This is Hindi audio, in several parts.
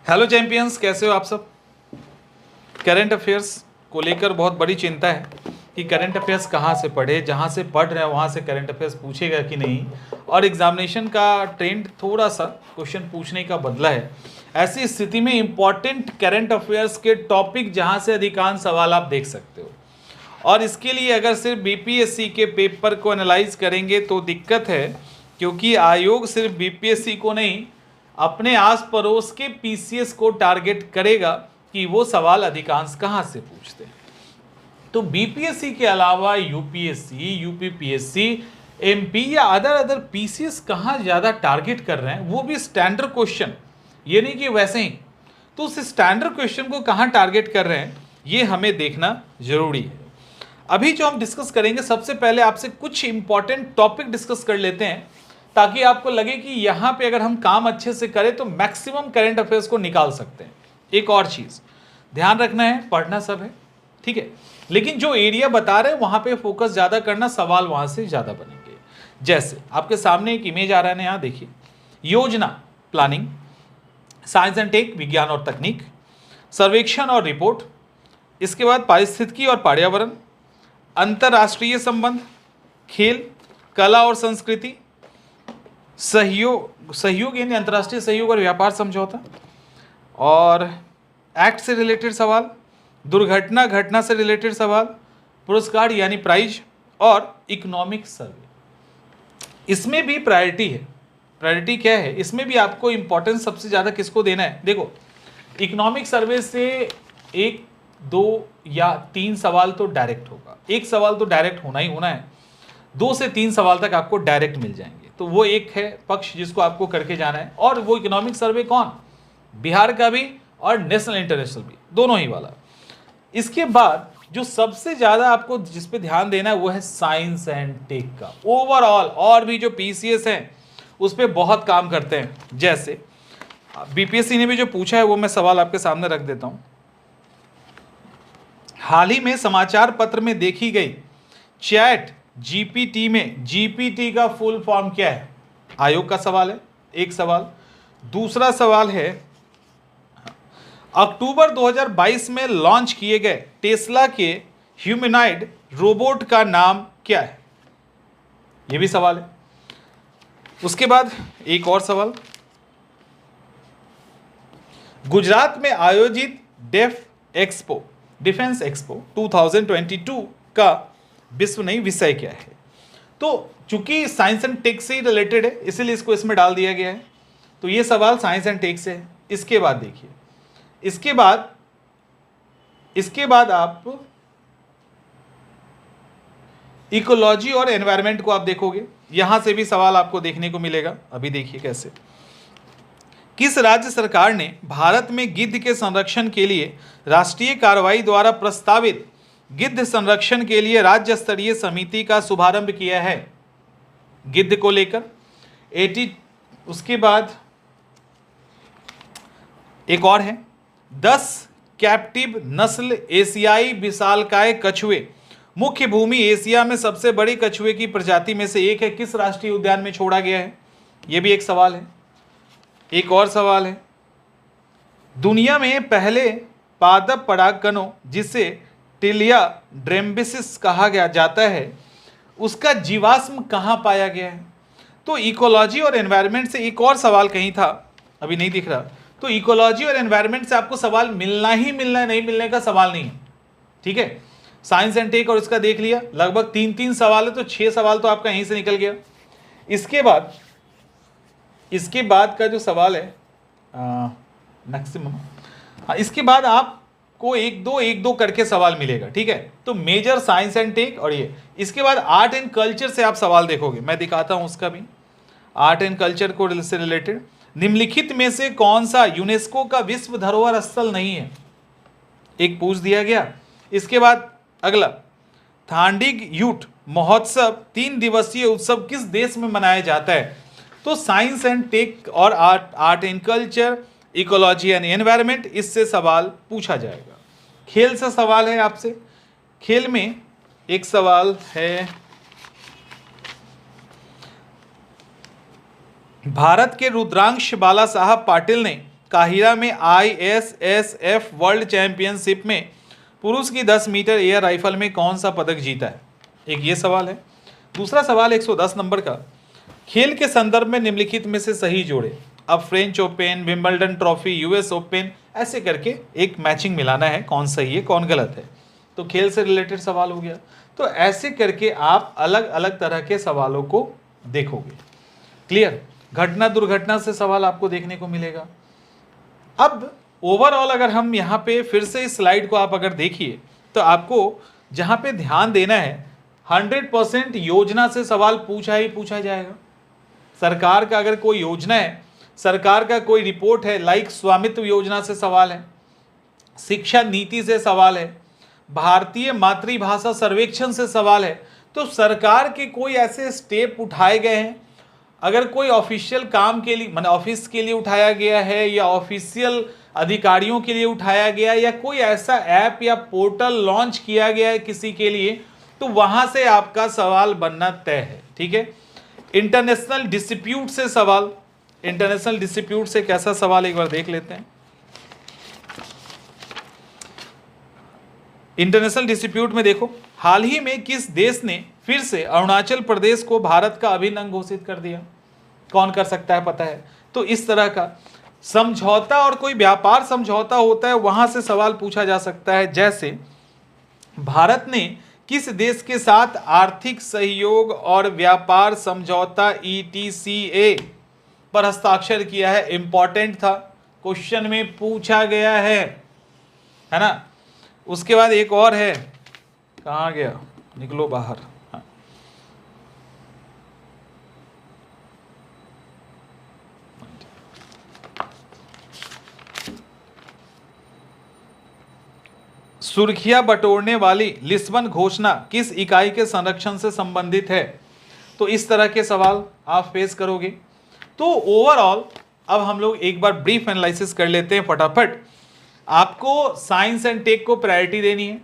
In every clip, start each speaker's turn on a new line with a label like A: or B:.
A: हेलो चैंपियंस, कैसे हो आप सब। करंट अफेयर्स को लेकर बहुत बड़ी चिंता है कि करंट अफेयर्स कहाँ से पढ़े, जहाँ से पढ़ रहे हैं वहाँ से करंट अफेयर्स पूछेगा कि नहीं। और एग्जामिनेशन का ट्रेंड थोड़ा सा क्वेश्चन पूछने का बदला है। ऐसी स्थिति में इम्पॉर्टेंट करंट अफेयर्स के टॉपिक जहाँ से अधिकांश सवाल आप देख सकते हो, और इसके लिए अगर सिर्फ बीपीएससी के पेपर को एनालाइज करेंगे तो दिक्कत है, क्योंकि आयोग सिर्फ बीपीएससी को नहीं अपने आस पड़ोस के पीसीएस को टारगेट करेगा कि वो सवाल अधिकांश कहाँ से पूछते हैं। तो बीपीएससी के अलावा यूपीएससी, यूपीपीएससी, एमपी या अदर पीसीएस कहाँ ज़्यादा टारगेट कर रहे हैं, वो भी स्टैंडर्ड क्वेश्चन, ये नहीं कि वैसे ही। तो उस स्टैंडर्ड क्वेश्चन को कहाँ टारगेट कर रहे हैं ये हमें देखना जरूरी है। अभी जो हम डिस्कस करेंगे, सबसे पहले आपसे कुछ इंपॉर्टेंट टॉपिक डिस्कस कर लेते हैं ताकि आपको लगे कि यहाँ पे अगर हम काम अच्छे से करें तो मैक्सिमम करंट अफेयर्स को निकाल सकते हैं। एक और चीज़ ध्यान रखना है, पढ़ना सब है ठीक है, लेकिन जो एरिया बता रहे हैं वहाँ पे फोकस ज़्यादा करना, सवाल वहाँ से ज़्यादा बनेंगे। जैसे आपके सामने एक इमेज आ रहा है ना, यहाँ देखिए, योजना प्लानिंग, साइंस एंड टेक विज्ञान और तकनीक, सर्वेक्षण और रिपोर्ट, इसके बाद पारिस्थितिकी और पर्यावरण, अंतर्राष्ट्रीय संबंध, खेल, कला और संस्कृति, सहयोग यानी अंतर्राष्ट्रीय सहयोग और व्यापार समझौता, और एक्ट से रिलेटेड सवाल, दुर्घटना घटना से रिलेटेड सवाल, पुरस्कार यानी प्राइज, और इकोनॉमिक सर्वे। इसमें भी प्रायोरिटी है। प्रायोरिटी क्या है, इसमें भी आपको इंपॉर्टेंस सबसे ज़्यादा किसको देना है। देखो, इकोनॉमिक सर्वे से 1, 2 या 3 सवाल तो डायरेक्ट होगा, एक सवाल तो डायरेक्ट होना ही होना है, 2 से 3 सवाल तक आपको डायरेक्ट मिल जाएंगे। तो वो एक है पक्ष जिसको आपको करके जाना है। और वो इकोनॉमिक सर्वे कौन, बिहार का भी और नेशनल इंटरनेशनल भी, दोनों ही वाला। इसके बाद जो सबसे ज़्यादा आपको जिस पे ध्यान देना है वो है साइंस एंड टेक का ओवरऑल, और भी जो पीसीएस हैं उस पर बहुत काम करते हैं। जैसे बीपीएससी ने भी जो पूछा है वो मैं सवाल आपके सामने रख देता हूँ। हाल ही में समाचार पत्र में देखी गई चैट जीपीटी में, जीपीटी का फुल फॉर्म क्या है, आयोग का सवाल है, एक सवाल। दूसरा सवाल है, अक्टूबर 2022 में लॉन्च किए गए टेस्ला के ह्यूमनॉइड रोबोट का नाम क्या है, यह भी सवाल है। उसके बाद एक और सवाल, गुजरात में आयोजित डिफेंस एक्सपो 2022 का विश्व नहीं विषय क्या है। तो चूंकि साइंस एंड टेक से ही रिलेटेड है इसीलिए इसको इसमें डाल दिया गया है। तो ये सवाल साइंस एंड टेक से है। इसके बाद देखिए, इसके बाद आप इकोलॉजी और एनवायरनमेंट को आप देखोगे, यहां से भी सवाल आपको देखने को मिलेगा। अभी देखिए कैसे, किस राज्य सरकार ने भारत में गिद्ध के संरक्षण के लिए राष्ट्रीय कार्रवाई द्वारा प्रस्तावित गिद्ध संरक्षण के लिए राज्य स्तरीय समिति का शुभारंभ किया है, गिद्ध को लेकर 80। उसके बाद एक और है, 10 कैप्टिव नस्ल एशियाई विशालकाय कछुए, मुख्य भूमि एशिया में सबसे बड़ी कछुए की प्रजाति में से एक है, किस राष्ट्रीय उद्यान में छोड़ा गया है, यह भी एक सवाल है। एक और सवाल है, दुनिया में पहले पादप परागकणों जिसे टिलिया ड्रेम्बिसिस कहा गया जाता है उसका जीवाश्म कहाँ पाया गया है। तो इकोलॉजी और एनवायरनमेंट से एक और सवाल कहीं था, अभी नहीं दिख रहा। तो इकोलॉजी और एनवायरनमेंट से आपको सवाल मिलना ही मिलना है, नहीं मिलने का सवाल नहीं है, ठीक है। साइंस एंड टेक और इसका देख लिया, लगभग 3-3 सवाल है, तो 6 सवाल तो आपका यहीं से निकल गया। इसके बाद का जो सवाल है मैक्सिमम, इसके बाद आपको 1-2 करके सवाल मिलेगा, ठीक है। तो मेजर साइंस एंड टेक और ये, इसके बाद आर्ट एंड कल्चर से आप सवाल देखोगे, मैं दिखाता हूं उसका भी। आर्ट एंड कल्चर को से रिलेटेड, निम्नलिखित में से कौन सा यूनेस्को का विश्व धरोहर स्थल नहीं है, एक पूछ दिया गया। इसके बाद अगला, थांडीग यूट महोत्सव 3 दिवसीय उत्सव किस देश में मनाया जाता है। तो साइंस एंड टेक और art and culture, ecology and environment, इससे सवाल पूछा जाएगा। खेल से सवाल है आपसे, खेल में एक सवाल है, भारत के रुद्रांश बाला साहब पाटिल ने काहिरा में ISSF वर्ल्ड चैंपियनशिप में पुरुष की 10 मीटर एयर राइफल में कौन सा पदक जीता है? एक ये सवाल है। दूसरा सवाल 110 नंबर का, खेल के संदर्भ में निम्नलिखित में से सही जोड़े। अब French open, Wimbledon trophy, US open, ऐसे करके एक मैचिंग मिलाना है, कौन सही है कौन गलत है। तो खेल से रिलेटेड सवाल हो गया। तो ऐसे करके आप अलग अलग तरह के सवालों को देखोगे। क्लियर? घटना दुर्घटना से सवाल आपको देखने को मिलेगा। अब ओवरऑल अगर हम यहाँ पे फिर से इस स्लाइड को आप अगर देखिए तो आपको जहाँ पे ध्यान देना है, 100% योजना से सवाल पूछा ही पूछा जाएगा। सरकार का अगर कोई योजना है, सरकार का कोई रिपोर्ट है, लाइक स्वामित्व योजना से सवाल है, शिक्षा नीति से सवाल है, भारतीय मातृभाषा सर्वेक्षण से सवाल है, तो सरकार के कोई ऐसे स्टेप उठाए गए हैं, अगर कोई ऑफिशियल काम के लिए माने ऑफिस के लिए उठाया गया है या ऑफिशियल अधिकारियों के लिए उठाया गया है या कोई ऐसा ऐप या पोर्टल लॉन्च किया गया है किसी के लिए, तो वहां से आपका सवाल बनना तय है। ठीक है? इंटरनेशनल डिस्प्यूट से सवाल, इंटरनेशनल डिस्प्यूट से कैसा सवाल एक बार देख लेते हैं। इंटरनेशनल डिस्प्यूट में देखो, हाल ही में किस देश ने फिर से अरुणाचल प्रदेश को भारत का अभिन्न अंग घोषित कर दिया? कौन कर सकता है पता है? तो इस तरह का समझौता और कोई व्यापार समझौता होता है, वहां से सवाल पूछा जा सकता है। जैसे भारत ने किस देश के साथ आर्थिक सहयोग और व्यापार समझौता ETCA पर हस्ताक्षर किया है? इंपॉर्टेंट था, क्वेश्चन में पूछा गया है ना। उसके बाद एक और है, कहाँ गया, निकलो बाहर। हाँ। सुर्खियां बटोरने वाली लिस्बन घोषणा किस इकाई के संरक्षण से संबंधित है? तो इस तरह के सवाल आप फेस करोगे। तो ओवरऑल अब हम लोग एक बार ब्रीफ एनालिसिस कर लेते हैं फटाफट। आपको साइंस एंड टेक को प्रायोरिटी देनी है,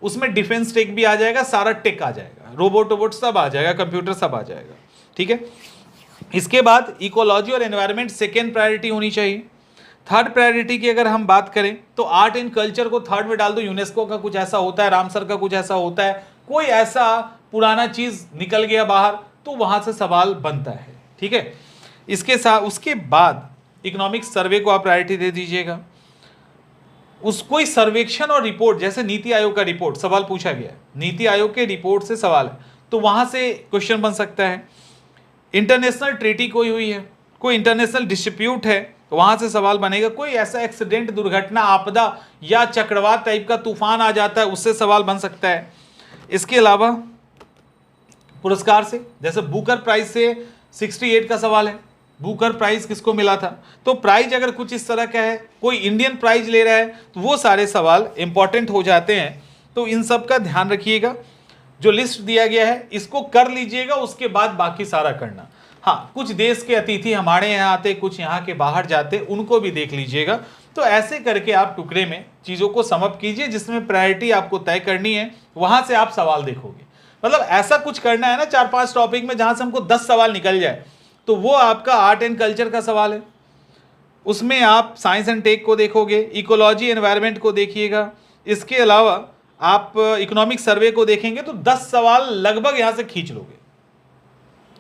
A: उसमें डिफेंस टेक भी आ जाएगा, सारा टेक आ जाएगा, रोबोट सब आ जाएगा, कंप्यूटर सब आ जाएगा। ठीक है? इसके बाद इकोलॉजी और एनवायरनमेंट सेकेंड प्रायोरिटी होनी चाहिए। थर्ड प्रायोरिटी की अगर हम बात करें तो आर्ट एंड कल्चर को थर्ड में डाल दो। यूनेस्को का कुछ ऐसा होता है, रामसर का कुछ ऐसा होता है, कोई ऐसा पुराना चीज निकल गया बाहर, तो वहां से सवाल बनता है। ठीक है? इसके साथ उसके बाद इकोनॉमिक सर्वे को आप प्रायोरिटी दे दीजिएगा। उस कोई सर्वेक्षण और रिपोर्ट, जैसे नीति आयोग का रिपोर्ट सवाल पूछा गया, नीति आयोग के रिपोर्ट से सवाल है, तो वहां से क्वेश्चन बन सकता है। इंटरनेशनल ट्रीटी कोई हुई है, कोई इंटरनेशनल डिस्प्यूट है, वहां से सवाल बनेगा। कोई ऐसा एक्सीडेंट, दुर्घटना, आपदा या चक्रवात टाइप का तूफान आ जाता है, उससे सवाल बन सकता है। इसके अलावा पुरस्कार से, जैसे बुकर प्राइज से 68 का सवाल है, बुकर प्राइज किसको मिला था, तो प्राइज अगर कुछ इस तरह का है, कोई इंडियन प्राइज ले रहा है, तो वो सारे सवाल इंपॉर्टेंट हो जाते हैं। तो इन सब का ध्यान रखिएगा। जो लिस्ट दिया गया है इसको कर लीजिएगा, उसके बाद बाकी सारा करना। हाँ, कुछ देश के अतिथि हमारे यहाँ आते, कुछ यहाँ के बाहर जाते, उनको भी देख लीजिएगा। तो ऐसे करके आप टुकड़े में चीज़ों को समअप कीजिए, जिसमें प्रायोरिटी आपको तय करनी है, वहाँ से आप सवाल देखोगे। मतलब ऐसा कुछ करना है ना 4-5 टॉपिक में जहाँ से हमको 10 सवाल निकल जाए, तो वो आपका आर्ट एंड कल्चर का सवाल है। उसमें आप साइंस एंड टेक को देखोगे, इकोलॉजी एनवायरनमेंट को देखिएगा, इसके अलावा आप इकोनॉमिक सर्वे को देखेंगे, तो 10 सवाल लगभग यहाँ से खींच लोगे।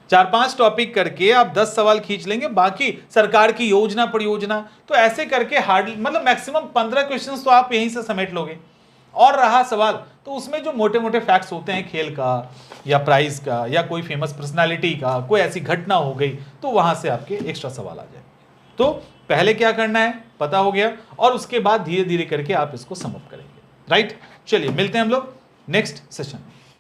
A: 4-5 टॉपिक करके आप 10 सवाल खींच लेंगे, बाकी सरकार की योजना परियोजना, तो ऐसे करके हार्डली मतलब मैक्सिमम 15 क्वेश्चंस तो आप यहीं से समेट लोगे। और रहा सवाल, तो उसमें जो मोटे मोटे फैक्ट्स होते हैं खेल का या प्राइज का या कोई फेमस पर्सनालिटी का, कोई ऐसी घटना हो गई, तो वहां से आपके एक्स्ट्रा सवाल आ जाएंगे। तो पहले क्या करना है पता हो गया, और उसके बाद धीरे धीरे करके आप इसको समअप करेंगे। राइट? चलिए मिलते हैं हम लोग नेक्स्ट सेशन में।